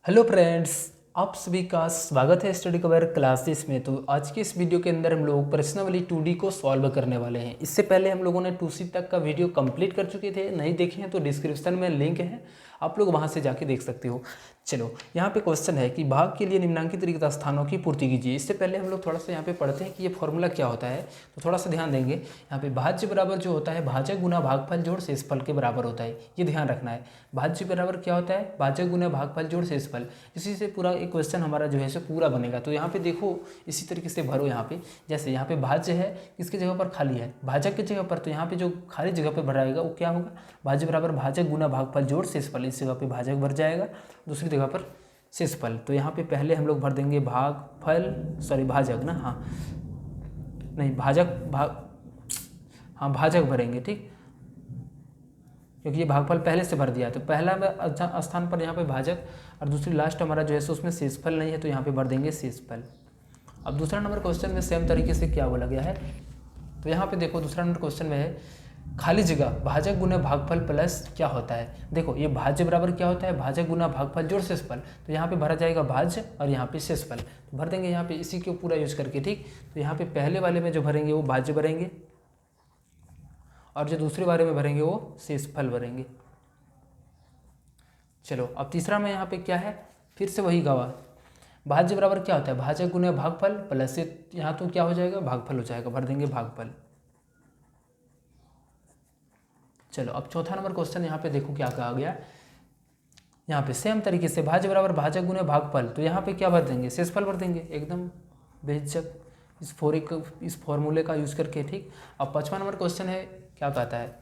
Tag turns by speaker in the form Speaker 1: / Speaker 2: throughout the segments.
Speaker 1: Hello friends, आप सभी का स्वागत है स्टडी कवर क्लासेस में। तो आज के इस वीडियो के अंदर हम लोग प्रश्नावली 2D को सॉल्व करने वाले हैं। इससे पहले हम लोगों ने 2C तक का वीडियो कंप्लीट कर चुके थे। नहीं देखे हैं तो डिस्क्रिप्शन में लिंक है, आप लोग वहां से जाके देख सकते हो। चलो, यहाँ पे क्वेश्चन है कि भाग के लिए निम्नांकित रिक्त स्थानों की पूर्ति कीजिए। इससे पहले हम लोग थोड़ा सा यहाँ पे पढ़ते हैं कि ये फॉर्मूला क्या होता है, तो थोड़ा सा ध्यान देंगे। यहाँ पे भाज्य बराबर जो होता है भाजक गुना भागफल जोड़ शेषफल के बराबर होता है, ये ध्यान रखना है। भाज्य बराबर क्या होता है, भाजक गुना भागफल जोड़ शेषफल। इसी से पूरा एक क्वेश्चन हमारा जो है सो पूरा बनेगा। तो यहाँ पे देखो, इसी तरीके से भरो। यहाँ पे जैसे यहाँ पे भाज्य है, किसकी जगह पर खाली है, भाजक की जगह पर, तो यहाँ पे जो खाली जगह पर भराएगा वो क्या होगा, भाज्य बराबर भाजक गुना भागफल जोड़ शेषफल। इस जगह पे भाजक भर जाएगा, दूसरी जगह पर शेषफल। तो यहाँ पे पहले हम लोग भर देंगे भाजक ना, हाँ नहीं भाजक भरेंगे, ठीक, क्योंकि ये भागफल पहले से भर दिया है। तो पहला स्थान पर यहाँ पे भाजक और दूसरी लास्ट हमारा जो है सो उसमें शेषफल नहीं है, तो यहाँ पे भर देंगे शेषफल। अब दूसरा नंबर क्वेश्चन में सेम तरीके से क्या बोला गया है, तो यहाँ पे देखो दूसरा नंबर क्वेश्चन में है खाली जगह भाजक गुना भागफल प्लस क्या होता है। देखो ये भाज्य बराबर क्या होता है, भाजक गुना भागफल जोड़ शेषफल। तो यहाँ पे भरा जाएगा भाज्य और यहाँ पे शेषफल, तो भर देंगे यहाँ पे इसी को पूरा यूज करके, ठीक। तो यहाँ पे पहले वाले में जो भरेंगे वो भाज्य भरेंगे और जो दूसरे वाले में भरेंगे वो शेषफल भरेंगे। चलो, अब तीसरा में यहाँ पे क्या है, फिर से वही गवा भाज्य बराबर क्या होता है, भाजक गुना भागफल प्लस से यहाँ तो क्या हो जाएगा, भागफल हो जाएगा, भर देंगे भागफल। चलो, अब चौथा नंबर क्वेश्चन यहाँ पे देखो क्या कहा गया। यहाँ पे सेम तरीके से भाज्य बराबर भाजक गुना भागफल, तो यहाँ पे क्या भर देंगे, शेषफल भर देंगे, एकदम बेझिझक इस फॉर्मूले का यूज करके, ठीक। अब पांचवा नंबर क्वेश्चन है, क्या कहता है,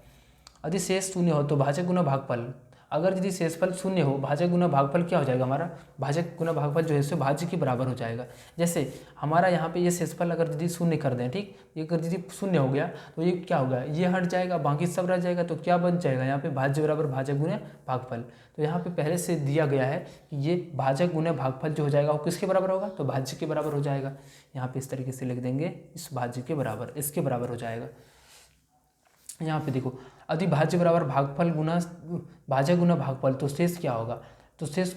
Speaker 1: यदि शेष शून्य हो तो भाजक गुना भागफल। अगर यदि शेषफल शून्य हो, भाजक गुना भागफल क्या हो जाएगा हमारा, भाजक गुना भागफल जो है सो भाज्य के बराबर हो जाएगा। जैसे हमारा यहाँ पे ये शेषफल अगर यदि शून्य कर दें, ठीक, ये अगर यदि शून्य हो गया तो ये क्या होगा, ये हट जाएगा, बाकी सब रह जाएगा। तो क्या बन जाएगा यहाँ पे, भाज्य बराबर भाजक गुना भागफल। तो यहाँ पे पहले से दिया गया है कि ये भाजक गुना भागफल जो हो जाएगा वो किसके बराबर होगा, तो भाज्य के बराबर हो जाएगा। यहाँ पे इस तरीके से लिख देंगे, इस भाज्य के बराबर, इसके बराबर हो जाएगा। यहाँ पे देखो, यदि भाज्य बराबर भागफल गुना भाजक गुना भागफल, तो शेष क्या होगा, तो शेष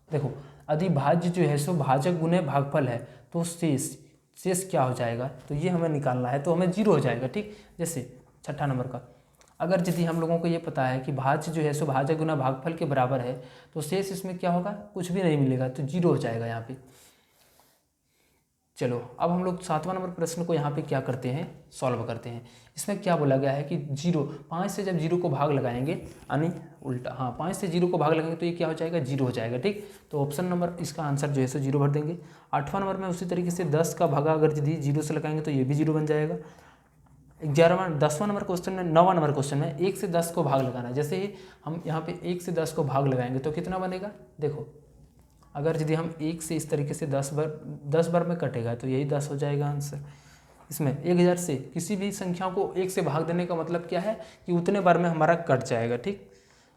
Speaker 1: देखो, यदि भाज्य जो है सो भाजक गुने भागफल है, तो शेष क्या हो जाएगा, तो ये हमें निकालना है, तो हमें जीरो हो जाएगा, ठीक। जैसे छठा नंबर का, अगर यदि हम लोगों को ये पता है कि भाज्य जो है सो भाजक गुना भागफल के बराबर है, तो शेष इसमें क्या होगा, कुछ भी नहीं मिलेगा, तो जीरो हो जाएगा यहाँ पे। चलो, अब हम लोग सातवां नंबर प्रश्न को यहाँ पे क्या करते हैं, सॉल्व करते हैं। इसमें क्या बोला गया है कि 5 से जब 0 को भाग लगाएंगे, यानी उल्टा, हाँ 5 से 0 को भाग लगाएंगे तो ये क्या हो जाएगा, 0 हो जाएगा, ठीक। तो ऑप्शन नंबर इसका आंसर जो है सो 0 भर देंगे। आठवां नंबर में उसी तरीके से 10 का भागा अगर यदि 0 से लगाएंगे तो ये भी 0 बन जाएगा। 10वां नंबर क्वेश्चन में, 9वां नंबर क्वेश्चन में 1 से 10 को भाग लगाना है। जैसे ही हम यहाँ पे 1 से 10 को भाग लगाएंगे तो कितना बनेगा, देखो अगर यदि हम 1 से इस तरीके से 10 बार में कटेगा तो यही 10 हो जाएगा आंसर। इसमें 1000 से किसी भी संख्या को 1 से भाग देने का मतलब क्या है कि उतने बार में हमारा कट जाएगा, ठीक।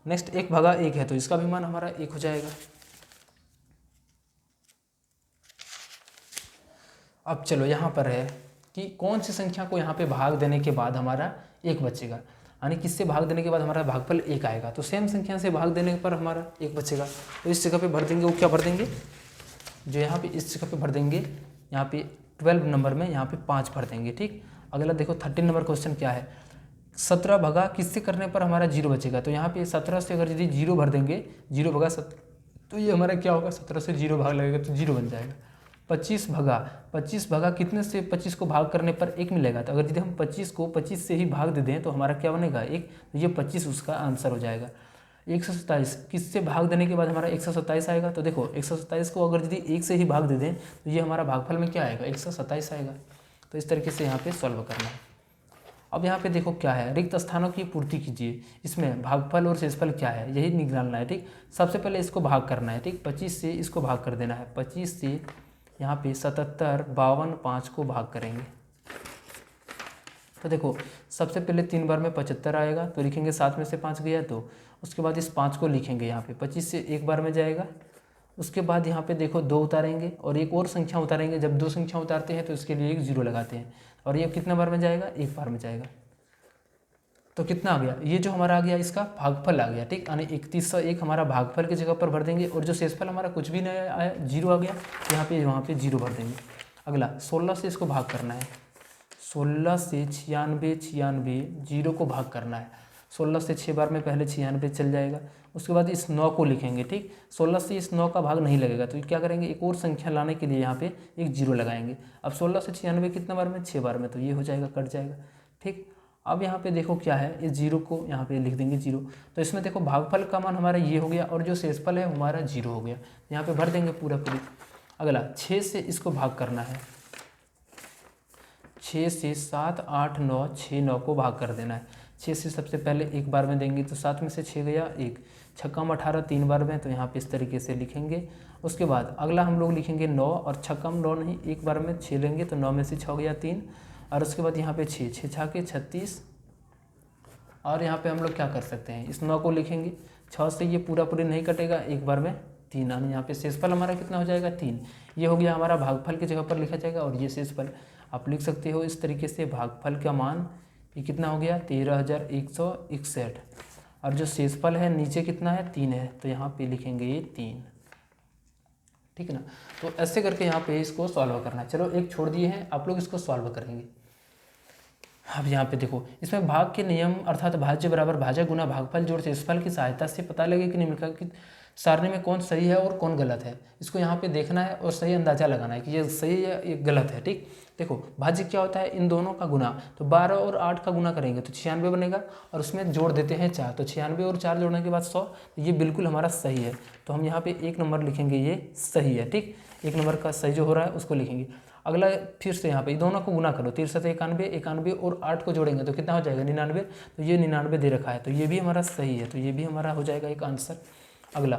Speaker 1: नेक्स्ट 1 भागा 1 है तो इसका भी मान हमारा 1 हो जाएगा। अब चलो, यहाँ पर है कि कौन सी संख्या को यहाँ पे भाग देने के बाद हमारा 1 बचेगा, यानी किससे भाग देने के बाद हमारा भागफल 1 आएगा, तो सेम संख्या से भाग देने पर हमारा 1 बचेगा। तो इस जगह पे भर देंगे, वो क्या भर देंगे, जो यहाँ पे इस जगह पे भर देंगे, यहाँ पे 12 नंबर में यहाँ पे 5 भर देंगे, ठीक। अगला देखो 13 नंबर क्वेश्चन क्या है, 17 भगा किससे करने पर हमारा 0 बचेगा। तो यहाँ पे 17 से अगर यदि 0 भर देंगे, 0 भगा 17, तो ये हमारा क्या होगा, 17 से 0 भाग लगेगा तो 0 बन जाएगा। 25 भगा कितने से 25 को भाग करने पर 1 मिलेगा। तो अगर यदि हम 25 को 25 से ही भाग दे दें तो हमारा क्या बनेगा, 1, तो ये 25 उसका आंसर हो जाएगा। 127 किससे भाग देने के बाद हमारा 127 आएगा। तो देखो 127 को अगर यदि 1 से ही भाग दे दें तो ये हमारा भागफल में क्या आएगा, 127 आएगा। तो इस तरीके से यहाँ पे सॉल्व करना है। अब यहाँ पे देखो क्या है, रिक्त स्थानों की पूर्ति कीजिए। इसमें भागफल और शेषफल क्या है यही निकालना है, ठीक। सबसे पहले इसको भाग करना है, ठीक। 25 से इसको भाग कर देना है, 25 से यहाँ पे 77, 52, 5 को भाग करेंगे। तो देखो सबसे पहले 3 बार में 75 आएगा, तो लिखेंगे 7 में से 5 गया, तो उसके बाद इस 5 को लिखेंगे यहाँ पे, 25 से 1 बार में जाएगा। उसके बाद यहाँ पे देखो 2 उतारेंगे और एक और संख्या उतारेंगे। जब 2 संख्या उतारते हैं तो इसके लिए एक 0 लगाते हैं, और ये कितने बार में जाएगा, 1 बार में जाएगा। तो कितना आ गया, ये जो हमारा आ गया इसका भागफल आ गया, ठीक। यानी 3101 हमारा भागफल की जगह पर भर देंगे, और जो शेषफल हमारा कुछ भी नहीं आया, 0 आ गया, यहाँ पे वहाँ पे 0 भर देंगे। अगला 16 से इसको भाग करना है, 16 से 96 0 को भाग करना है। 16 से 6 बार में पहले 96 चल जाएगा, उसके बाद इस 9 को लिखेंगे, ठीक। 16 से इस 9 का भाग नहीं लगेगा, तो क्या करेंगे, एक और संख्या लाने के लिए यहाँ पे एक 0 लगाएंगे। अब 16 से 96 कितना बार में, 6 बार में, तो ये हो जाएगा, कट जाएगा, ठीक। अब यहाँ पे देखो क्या है, इस 0 को यहाँ पे लिख देंगे 0। तो इसमें देखो भागफल का मान हमारा ये हो गया, और जो शेषफल है हमारा 0 हो गया, यहाँ पे भर देंगे पूरा पूरी। अगला 6 से इसको भाग करना है, 6 से 7 8 9 6 9 को भाग कर देना है। 6 से सबसे पहले एक बार में देंगे, तो 7 में से 6 गया 1, 6 18 3 बार में, तो यहाँ पे इस तरीके से लिखेंगे। उसके बाद अगला हम लोग लिखेंगे 9, और 6 9 नहीं, एक बार में 6 लेंगे, तो 9 में से 6 गया 3, और उसके बाद यहाँ पे 6 6 6 के 36, और यहाँ पे हम लोग क्या कर सकते हैं, इस 9 को लिखेंगे। 6 से ये पूरा पूरी नहीं कटेगा, एक बार में 3, यानी यहाँ पे शेषफल हमारा कितना हो जाएगा, 3। ये हो गया हमारा भागफल की जगह पर लिखा जाएगा, और ये शेषफल आप लिख सकते हो इस तरीके से। भागफल का मान ये कितना हो गया, 13,161, और जो शेषफल है नीचे कितना है, 3 है, तो यहाँ पे लिखेंगे ये 3, ठीक है ना। तो ऐसे करके यहाँ पे इसको सॉल्व करना है। चलो एक छोड़ दिए हैं, आप लोग इसको सॉल्व करेंगे। अब यहाँ पे देखो, इसमें भाग के नियम अर्थात भाज्य बराबर भाजक गुना भागफल जोड़ शेषफल की सहायता से पता लगे कि निम्नलिखित सारणी में कौन सही है और कौन गलत है। इसको यहाँ पे देखना है और सही अंदाजा लगाना है कि ये सही है ये गलत है, ठीक। देखो भाज्य क्या होता है, इन दोनों का गुना, तो 12 और 8 का गुना करेंगे तो 96 बनेगा, और उसमें जोड़ देते हैं 4, तो 96 और 4 जोड़ने के बाद 100, तो ये बिल्कुल हमारा सही है। तो हम यहाँ पे 1 नंबर लिखेंगे, ये सही है, ठीक। 1 नंबर का सही जो हो रहा है उसको लिखेंगे। अगला फिर से यहाँ पे दोनों को गुना करो, 63 91 91 और 8 को जोड़ेंगे तो कितना हो जाएगा, 99, तो ये 99 दे रखा है, तो ये भी हमारा सही है, तो ये भी हमारा हो जाएगा एक आंसर। अगला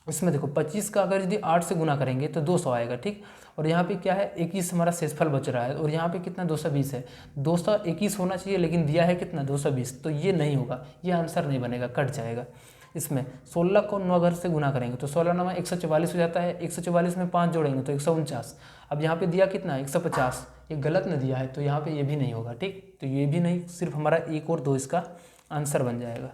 Speaker 1: इसमें देखो 25 का अगर यदि 8 से गुना करेंगे तो 200 आएगा, ठीक। और यहाँ पे क्या है, 21 हमारा शेषफल बच रहा है, और यहाँ पे कितना 220 है, 221 होना चाहिए, लेकिन दिया है कितना 220, तो ये नहीं होगा, ये आंसर नहीं बनेगा, कट जाएगा। इसमें 16 को 9 घर से गुना करेंगे तो 16 9 144 हो जाता है, 144 में 5 जोड़ेंगे तो 149। अब यहाँ पे दिया कितना 150, ये गलत न दिया है, तो यहाँ पे ये भी नहीं होगा, ठीक। तो ये भी नहीं, सिर्फ हमारा 1 और 2 इसका आंसर बन जाएगा।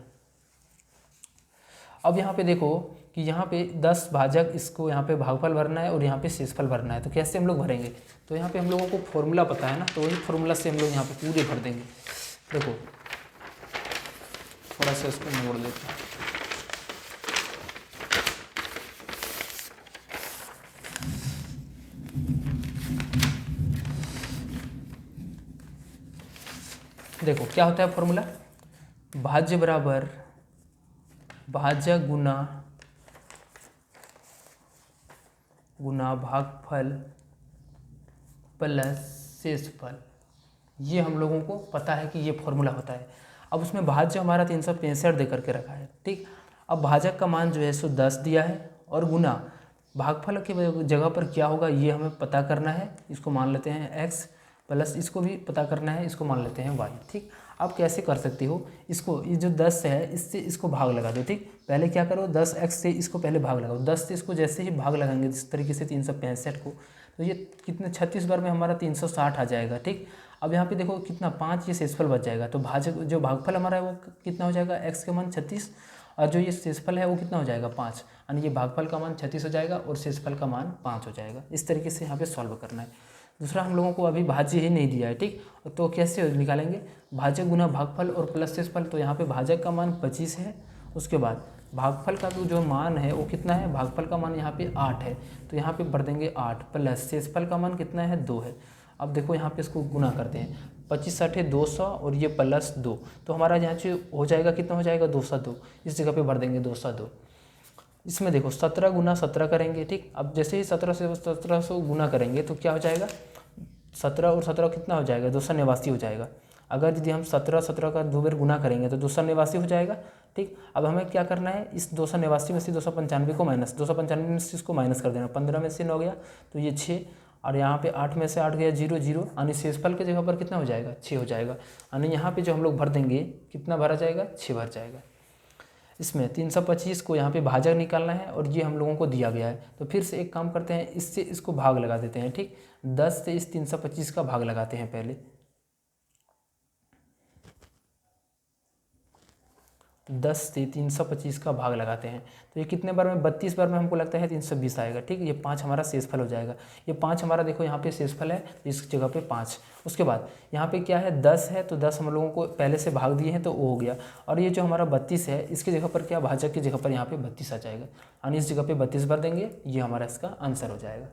Speaker 1: अब यहाँ पे देखो कि यहाँ पे 10 भाजक, इसको यहाँ पे भागफल भरना है और यहाँ पे शेषफल भरना है, तो कैसे हम लोग भरेंगे, तो यहाँ पे हम लोगों को फॉर्मूला पता है ना, तो वही फॉर्मूला से हम लोग यहाँ पे पूरे भर देंगे। देखो थोड़ा सा इसको मोड़ लेते हैं, देखो क्या होता है फॉर्मूला, भाज्य बराबर भाजक गुना भागफल प्लस शेषफल, ये हम लोगों को पता है कि ये फॉर्मूला होता है। अब उसमें भाज्य हमारा 365 दे करके रखा है, ठीक। अब भाजक का मान जो है सो 10 दिया है, और गुना भागफल की जगह पर क्या होगा ये हमें पता करना है, इसको मान लेते हैं x, प्लस इसको भी पता करना है, इसको मान लेते हैं y, ठीक। आप कैसे कर सकते हो इसको, ये जो 10 है इससे इसको भाग लगा दो, ठीक। पहले क्या करो, 10x से इसको पहले भाग लगाओ, 10 से इसको जैसे ही भाग लगाएंगे जिस तरीके से 365 को, तो ये कितने 36 बार में हमारा 360 आ जाएगा, ठीक। अब यहाँ पे देखो कितना 5 ये शेषफल बच जाएगा, तो भाजक जो भागफल हमारा है वो कितना हो जाएगा, x के मान 36, और जो ये शेषफल है वो कितना हो जाएगा 5, यानी ये भागफल का मान 36 हो जाएगा और शेषफल का मान 5 हो जाएगा। इस तरीके से यहाँ पे सॉल्व करना है। दूसरा हम लोगों को अभी भाज्य ही नहीं दिया है, ठीक। तो कैसे निकालेंगे, भाजक गुना भागफल और प्लस शेषफल, तो यहाँ पे भाजक का मान 25 है, उसके बाद भागफल का जो मान है वो कितना है, भागफल का मान यहाँ पे 8 है, तो यहाँ पे भर देंगे 8, प्लस शेषफल का मान कितना है 2 है। अब देखो यहाँ पे इसको गुना करते हैं, 25 8 200 और ये प्लस 2, तो हमारा यहाँ से हो जाएगा कितना हो जाएगा 202, इस जगह पे भर देंगे 202। इसमें देखो 17 गुना 17 करेंगे, ठीक। अब जैसे ही 17 से 1700 गुना करेंगे तो क्या हो जाएगा, 17 और 17 कितना हो जाएगा 289 हो जाएगा। अगर यदि हम 17 17 का 2 बार गुना करेंगे तो 289 हो जाएगा, ठीक। अब हमें क्या करना है, इस 289 में से 295 को माइनस, 295 में से इसको माइनस कर देना, 15 में से 9 गया तो ये 6, और यहाँ पे 8 में से 8 गया 0 0, यानी शेषफल की जगह पर कितना हो जाएगा 6 हो जाएगा, यानी यहाँ पे जो हम लोग भर देंगे कितना भरा जाएगा 6 भर जाएगा। इसमें 325 को यहाँ पे भाजक निकालना है और ये हम लोगों को दिया गया है, तो फिर से एक काम करते हैं, इससे इसको भाग लगा देते हैं, ठीक। 10 से इस 325 का भाग लगाते हैं पहले, 10 से 325 का भाग लगाते हैं तो ये कितने बार में, 32 बार में हमको लगता है 320 आएगा। ठीक है, ये 5 हमारा शेषफल हो जाएगा। ये 5 हमारा देखो यहाँ पे शेषफल है, तो इस जगह पे 5। उसके बाद यहाँ पे क्या है 10 है, तो 10 हम लोगों को पहले से भाग दिए हैं तो वो हो गया। और ये जो हमारा 32 है इसकी जगह पर क्या, भाजक की जगह पर यहाँ पे 32 आ जाएगा, यानी इस जगह पे 32 भर देंगे, ये हमारा इसका आंसर हो जाएगा।